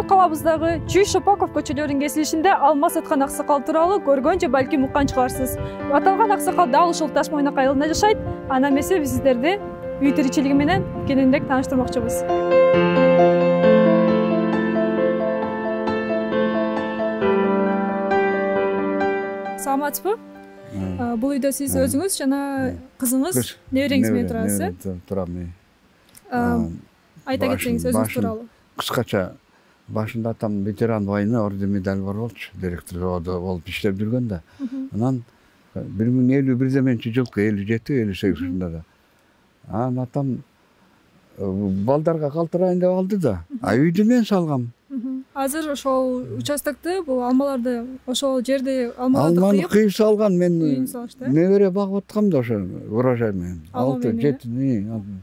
Ошол калабыздагы Чүй Шопаков көчөлөрүнүн кесилишинде алма саткан аксакал тууралуу көргөн же балким уккан чыгарсыз. Аталган аксакал дал ушул Таш Мойнак айылында жашайт. Ана эмесе биз сиздерди үй тиричилиги менен кененирээк тааныштырмакчыбыз. Саламатсызбы? Бул үйдө сиз өзүңүз жана кызыңыз, небереңиз менен турасыз, э? Турам. Айта кетсеңиз өзүңүз тууралуу. Кыскача башында атам ветеран войны орден медаль бар болчу, директор заводу болуп иштеп жүргөн да. Анан 1051-де менчи жылкы 57-58 жашында да. Анан атам балдарга калтырайын деп алды да. Үйдү мен салгам. Азыр ошол участокты, бул алмаларды, ошол жерди алманы кыйып салган. Мен небере багып аткам да ошо урожай менен. 6-7.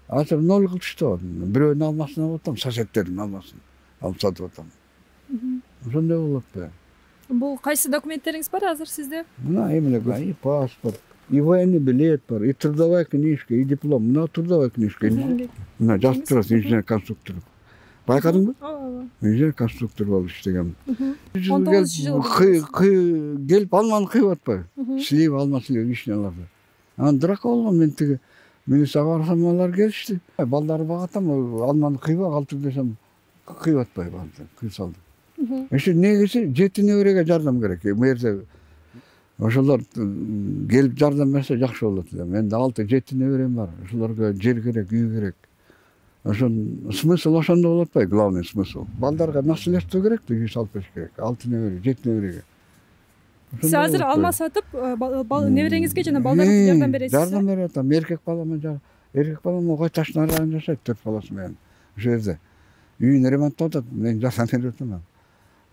Азыр 0 кылышты. Бирөөнүн алмасын алып атам, соседтердин алмасын алып сатып атам. Ошондой болот да. Бул кайсы документтериңиз бар азыр сизде? Мына эмне, и паспорт, и военный билет бар, и трудовая книжка, и диплом. Мына трудовая книжка. Мына жазып турат инженер-конструктор. Байкадыңбы? Ооба. Инженер-конструктор болуп иштегем. 19-жыл. Келип алманы кыйып атпайбы? Слив, алма слив, вишняларды. Анан драка болгон, мен тиги милицияга барсам алар келишти. Балдары багатам, алманы кыйба калтыр десем, кыйып атпайбы, кыйып салды. Эше негизи 7 небереге жардам керек. Мэрде ошолор келип жардам берсе жакшы болот эле. Менде 6-7 неберем бар. Ошолорго жер керек, үй керек. Ошон смысл ошондо болот атпайбы, главный смысл. Балдарга наследство керек, үй салып бериш керек. 6 небере, 7 небереге. Сиз азыр алма сатып, небереңизге жана балдарыңызга жардам бересиз. Жардам берип атам. Эркек балам Кой Таштын аралында жашайт, 4 баласы менен. Ошол жерде үйүн ремонттоп атат, мен жардам берип атам.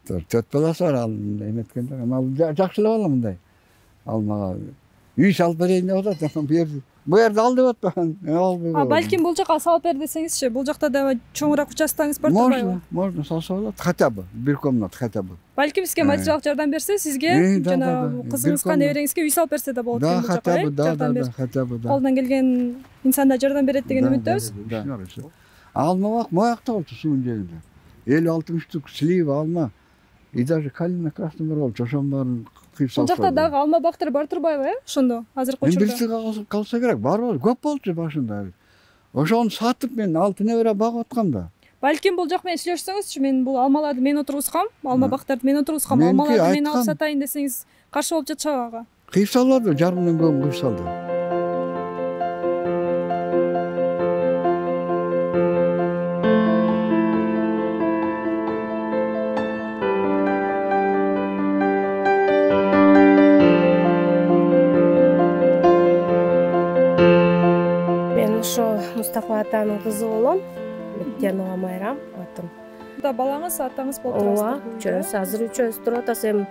4 баласы бар, ал эметкенде. Жакшылап алам мындай. Алмага үй салып берейин деп атат. Бу жерде ал деп атпаган. Балким бул жака салып бер десеңизчи, бул жакта да чоңураак участоңуз бар турбайбы? Можно салса болот, хотя бы бир комната, хотя бы. Балким сизге материалдык жардам берсе, сизге жана кызыңызга, небереңизге үй салып берсе да болот. Да, хотя бы, да, хотя бы, да. Колунан келген инсан да жардам берет деген үмүттөбүз. Алма моякта болчу суунун жегинде. 50-60 штук слив, алма. И даже калина красный бар болчу, ошонун баарын кыйып салып. Бул жакта дагы алма бактар бар турбайбы, э? Ошондо азыркы учурда. Бирси калса керек, бар болчу, көп болчу башында. Ошону сатып мен 6 небере багып аткам да. Балким бул жак менен сүйлөшсөңүзчү, мен бул алмаларды мен отургузгам, алма бактарды мен отургузгам, алмаларды мен алып сатайын десеңиз каршы болуп жатышабы ага? Кыйып салды, жарымдан көп кыйып салды. Мустафа атанын кызы болом. Мектенова Майрам атым. Да балаңыз, атаңыз болуп турасыздар. Ооба, үчөөбүз азыр үчөөбүз туруп атасым.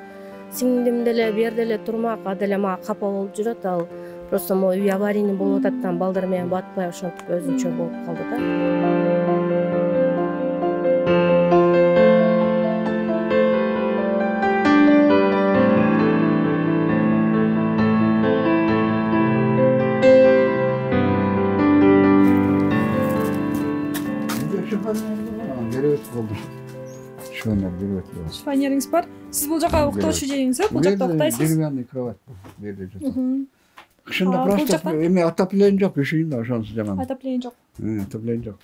Сиңдим деле бер деле турмак, деле мага капа болуп жүрөт, ал просто могу үй аварийный болуп ататтан балдар менен батпай ошентип өзүнчө болуп калды да. Шифонериңиз бар. Сиз бул жака уктоочу жегиңиз, бул жакта уктайсыз? Деревянный кровать берде жатат. Кышында просто эме отопление жок, ушуйда ошонусу жаман. Отопление жок. Отопление жок.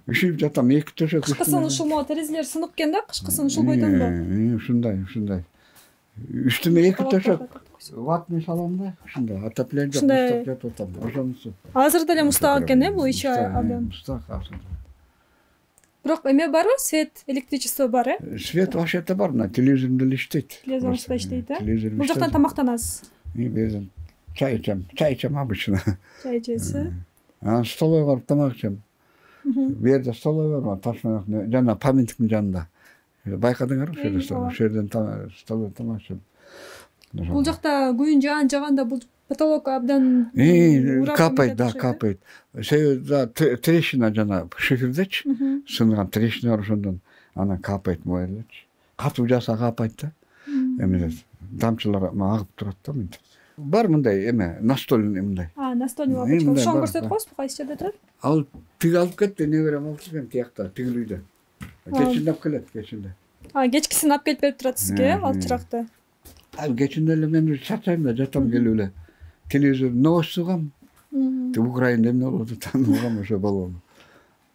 Ушуйп жатам, 2 төшөк. Кышкысын ушулмо, терезелер сынып экен да, кышкысын ушул бойдонбу? Ушундай. Үстүмө 2 төшөк. Ватный салам да, ушундай. Отопление жок, мустак жатып атам. Ошонусу. Азыр деле мустак экен, э, бул ичи абдан. Мустак азыр. Бирок эме барбы? Свет, электричество бар, э? Свет вообще-то бар, на телевизорун деле иштейт. Телевизорда иштейт, э? Бул жактан тамактанасыз? Мен чай ичем обычно. Чай ичесиз? Столовый барып тамак ичем. Бу жерде столовый бар, Ташмайнак жана памятниктин жанында. Байкадыңарбы, ошол жерден столовый тамак ичем. Бул жакта күн жааганда бул потолок абдан капайт, да, капайт. Себеби трещина жана шифердечи, сынган трещина бар, ошондон анан капайт моерлечи. Катуу жаса капайт да. Эме дамчылар агып турат да мынтип. Бар мындай эме, настольный мындай. Настольный лампочка. Ошону көрсөтүп коесузбу, кайсы жерде турат? Ал тиги алып кетти, неберем алып келген тиякта, тигил үйдө. Кечинде алып келет, кечинде. Кечкисин алып келип берип турат сизге, ал чыракты. Кечинде эле мен чарчайм да жатам келип эле. Телевизор новость угам. Украинада эмне болуп атат, угам ошо болгон.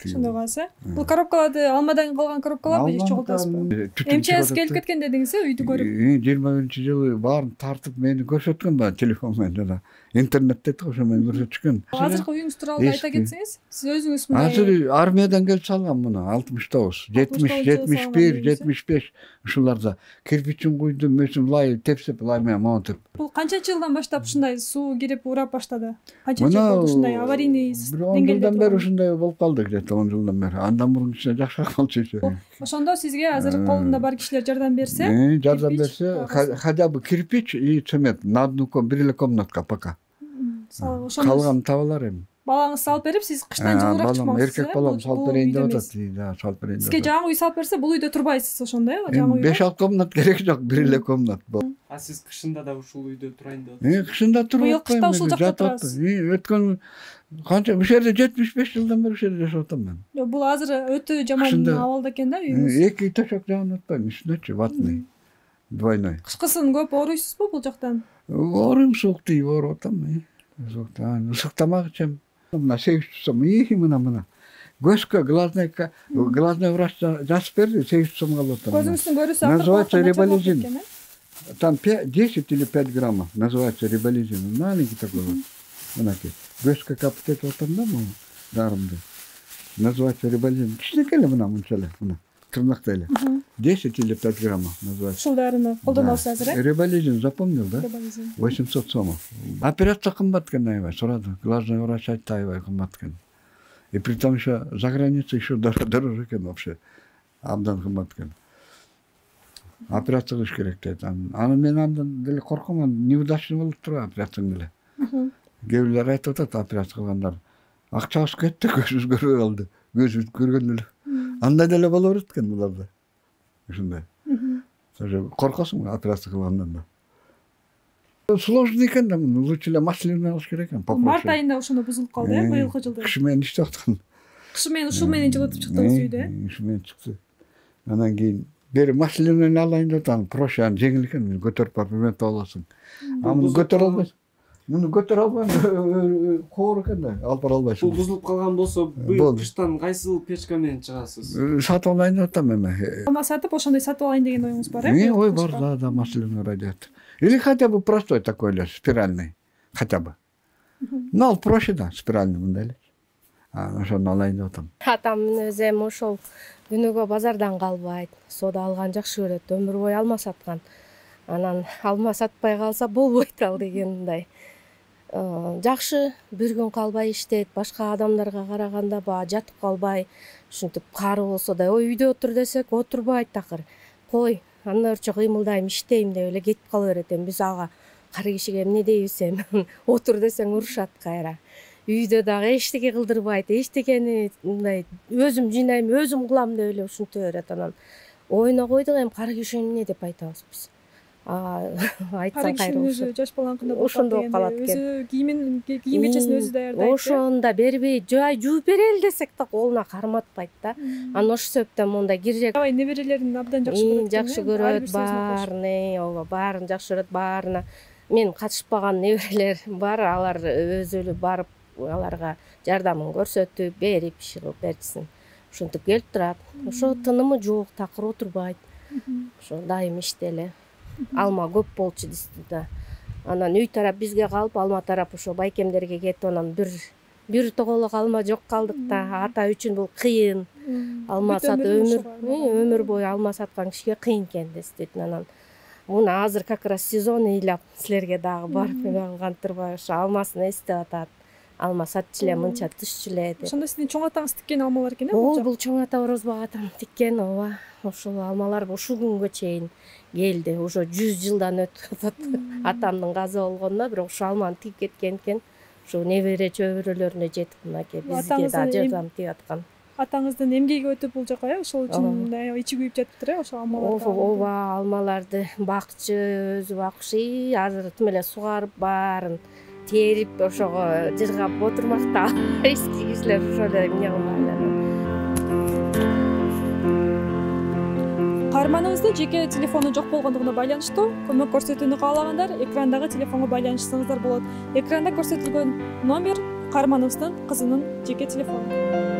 Ошондой кыласыз, Бул коробкаларды алмадан калган коробкаларбы же чогултасызбы? МЧС келип кеткен дедиңиз, үйдү көрүп. 21-жылы баарын тартып мени көрсөткөн баягы телефон менен да. Интернет дейт го, ошо менен көрсөтүшкөн. Азыркы үйүңүз тууралуу айта кетсеңиз, сиз өзүңүз Азыр армиядан келип салгам муну 69, 70, 71, 75 ушуларда кирпичин куйдум, өзүм лай тепсеп, лай менен монтип. Бул канчанчы жылдан баштап ушундай суу кирип урап баштады? Канчанчы жыл болду ушундай аварийный деңгээлде? 10 жылдан бери ушундай болуп калды, где-то 10 жылдан бери. Андан мурун кичине жакшыраак болчу. Ошондо сизге азыр колунда бар кишилер жардам берсе, хотя бы кирпич и цемент на одну бир эле комнатка пока. Калган табалар эми. Балаңыз салып берип, сиз кыштан жылуураак чыкмакчысыз. Эркек балам салып берейин деп атат. Да, салып берейин. Сизге жаңы үй салып берсе, бул үйдө турбайсыз ошондой, жаңы үй. 5-6 комнат керек жок, бир эле комнат. Сиз кышында да ушул үйдө турайын деп атасыз? Кышында туруп Быйыл кышта ушул жакта турасыз. Өткөн канча ушул жерде 75 жылдан бери ушул жерде жашап атам мен. Бул азыр өтө жаман абалда экен да үйүңүз. 2 төшөк жагын атпайм, үстүнөчү ватный. Двойной. Кышкысын көп ооруйсузбу бул жактан? Ооруйм, суук тийип ооруп атам. Ысык тамак ичем. Мына 8 сом, мына. Көзгө глазной врач жазып берди, 8 сомго алып атам. Көзүңүздүн көрүүсү называется риболизин. Там 10 или 5 граммов, называется риболизин. Маленький такой вот. Мынакей. Көзгө капып кетип атам да бул дарымды. Называется риболизин. Кичинекей эле мына мынча эле, мына. Тырнактай эле. 10 или 5 граммов называется. Ушул дарыны колдоносуз азыр, э? Риболизин запомнил, да? 800 сомов. Операция кымбат экен, аябай сурады. Глазной врач айтты, аябай кымбат экен. И при том еще за границей еще дороже экен вообще. Абдан кымбат экен. Операция кылыш керек дейт. Аны мен андан деле корком, неудачный болуп турат операцияң деле. Кээ бирлер айтып атат операция кылгандар. Акчабыз кетти, көзүбүз көрбөй калды. Көзүбүз көргөн эле. Андай деле боло берет экен буларда. Ушундай. Коркосуң операция кылгандан да. Сложный экен да, лучше эле маслина алыш керек экен. Март айында ошондо бузулуп калды, э, быйылкы жылда. Кышы менен иштеп аткан. Кышы менен ушул менен жылытып чыктыңыз үйдө, э? Ушу менен чыкты. Анан кийин бери маслинаны алайын деп атам, проще, жеңил экен, көтөрүп барып эметип аласың. Муну көтөрө албайсың. Муну көтөрө албайм, коор экен да, алып бара албайсың. Бул бузулуп калган болсо, быйыл кыштан кайсыл печка менен чыгасыз? Сатып алайын деп атам эми. Алма сатып, ошондой сатып алайын деген оюңуз бар, э? Ой, бар, да, маслина радиатор. Или хотя бы простой такой эле, спиральный, хотя бы. Ну, ал проще да, спиральный мындай эле. Ошону алайын деп атам. Атамдын өзү эми ошол күнүгө базардан калбайт, соода алган жакшы көрөт, өмүр бою алма саткан. Анан алма сатпай калса болбойт ал дегендей. Жакшы, бир күн калбай иштейт, башка адамдарга караганда жатып калбай, ушинтип кары болсо да, үйдө отур десек, отурбайт такыр. Кой, андан өрчө кыймылдайм, иштейм деп эле кетип кала берет. Биз ага кары кишиге эмне дейбиз эми? Отур десең урушат кайра. Үйдө дагы эчтеке кылдырбайт, эчтекени мындай өзүм жыйнайм, өзүм кылам деп эле ушинте берет. Анан оюна койдук, эми кары киши эмне деп айтабыз биз. Айтсаң кайра өзү жаш баланкында ошондой калат экен. Өзү кийим эчесин өзү даярдайт. Ошондо бербей, жай жууп берели десек да колуна карматпайт да. Анан ошол себептен мондай киржек. Аябай неберелерин абдан жакшы көрөт. Жакшы көрөт, баарын жакшы көрөт, баарына. Мен катышпаган неберелер бар, алар өзү барып аларга жардамын көрсөтүп, берип, иши кылып берчисин. Ошентип келип турат. Ошо тынымы жок, такыр отурбайт. Ошо дайым иштеле. Алма көп болчу дистида. Анан үй тарап бизге калып, алма тарап ошо байкемдерге кетип, анан бир тоголок алма жок калдык да. Ата үчүн бул кыйын. Алма сатып өмүр бою алма саткан кишиге кыйын экен дестит. Анан муну азыр как раз сезон ыйлап силерге дагы барып кантырбай ошо алмасын эстеп атат. Алма сатчу эле, мынча түшчү эле деп. Ошондо сиздин чоң атаңыз тиккен алмалар экен, э? Бул чоң ата Орозбак атам тиккен, ооба. Ошол алмалар ушул күнгө чейин келди. Уже 100 жылдан өтүп атат. Атамдын каза болгонуна бирок ошо алманы тигип кеткен экен. Ошо небере чөбүрөлөрүнө жетип мынакей бизге да жардам тигип аткан. Атаңыздын эмгеги өтүп бул жака, э? Ошол үчүн аябай ичи күйүп жатыптыр, э? Ошо алмаларды. Ооба, алмаларды бакчы, өзү бакчы, азыр тим эле сугарып баарын терип, ошого жыргап отурмакта. Эски кишилер ошол эле эмне кылмайлар. каарманыбыздын жеке телефону жок болгондугуна байланыштуу көмөк көрсөтүүнү каалагандар экрандагы телефонго байланышсаңыздар болот. Экранда көрсөтүлгөн номер каарманыбыздын кызынын жеке телефону.